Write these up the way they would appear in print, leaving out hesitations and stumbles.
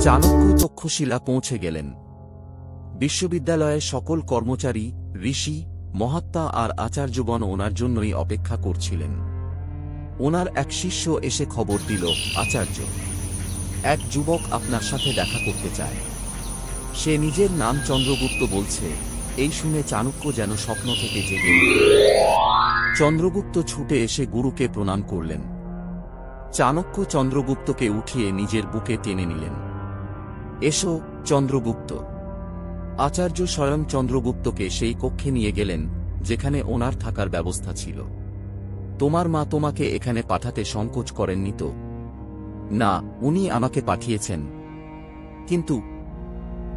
চাণক্য তক্ষশিলা পৌঁছে গেলেন। বিশ্ববিদ্যালয়ের সকল কর্মচারী, ঋষি, মহাত্মা আর আচার্যগণ ওনার জন্যই অপেক্ষা করছিলেন। ওনার এক শিষ্য এসে খবর দিল, আচার্য, এক যুবক আপনার সাথে দেখা করতে চায়। সে নিজের নাম চন্দ্রগুপ্ত বলছে। এই শুনে চাণক্য যেন স্বপ্ন থেকে জেগে উঠলেন। চন্দ্রগুপ্ত ছুটে এসে গুরুকে প্রণাম করলেন। চাণক্য চন্দ্রগুপ্তকে উঠিয়ে নিজের বুকে টেনে নিলেন। এসো চন্দ্রগুপ্ত। আচার্য স্বয়ং চন্দ্রগুপ্তকে সেই কক্ষে নিয়ে গেলেন যেখানে ওনার থাকার ব্যবস্থা ছিল। তোমার মা তোমাকে এখানে পাঠাতে সংকোচ করেননি তো? না, উনি আমাকে পাঠিয়েছেন। কিন্তু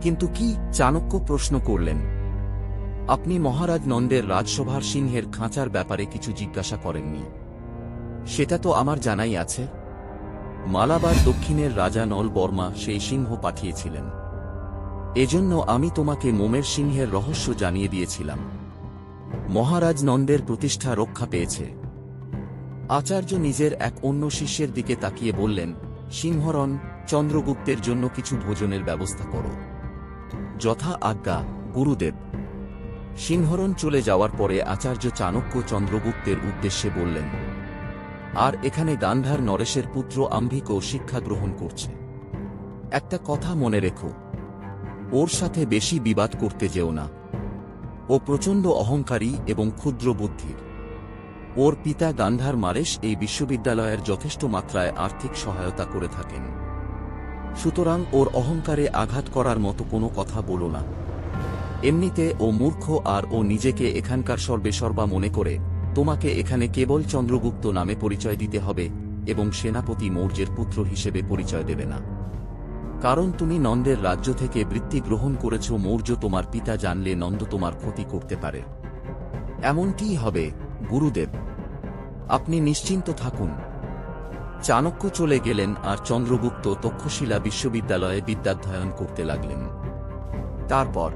কিন্তু কি? চাণক্য প্রশ্ন করলেন। আপনি মহারাজ নন্দের রাজসভার সিংহের খাঁচার ব্যাপারে কিছু জিজ্ঞাসা করেননি? সেটা তো আমার জানাই আছে। মালাবার দক্ষিণের রাজা নল বর্মা সেই সিংহ পাঠিয়েছিলেন। এজন্য আমি তোমাকে মোমের সিংহের রহস্য জানিয়ে দিয়েছিলাম। মহারাজ নন্দের প্রতিষ্ঠা রক্ষা পেয়েছে। আচার্য নিজের এক অন্য শিষ্যের দিকে তাকিয়ে বললেন, সিংহরণ, চন্দ্রগুপ্তের জন্য কিছু ভোজনের ব্যবস্থা করো। যথা আজ্ঞা গুরুদেব। সিংহরণ চলে যাওয়ার পরে আচার্য চাণক্য চন্দ্রগুপ্তের উদ্দেশ্যে বললেন, আর এখানে গান্ধার নরেশের পুত্র আম্ভিকও শিক্ষা গ্রহণ করছে। একটা কথা মনে রেখো, ওর সাথে বেশি বিবাদ করতে যেও না। ও প্রচণ্ড অহংকারী এবং ক্ষুদ্র বুদ্ধির। ওর পিতা গান্ধার মারেশ এই বিশ্ববিদ্যালয়ের যথেষ্ট মাত্রায় আর্থিক সহায়তা করে থাকেন। সুতরাং ওর অহংকারে আঘাত করার মতো কোনো কথা বলো না। এমনিতে ও মূর্খ, আর ও নিজেকে এখানকার সর্বেসর্বা মনে করে তোমাকে এখানে কেবল চন্দ্রগুপ্ত নামে পরিচয় দিতে হবে এবং সেনাপতি মৌর্যের পুত্র হিসেবে পরিচয় দেবে না। কারণ তুমি নন্দের রাজ্য থেকে বৃত্তি গ্রহণ করেছ। মৌর্য তোমার পিতা জানলে নন্দ তোমার ক্ষতি করতে পারে। এমনটিই হবে গুরুদেব, আপনি নিশ্চিন্ত থাকুন। চাণক্য চলে গেলেন আর চন্দ্রগুপ্ত তক্ষশিলা বিশ্ববিদ্যালয়ে বিদ্যাধ্যয়ন করতে লাগলেন। তারপর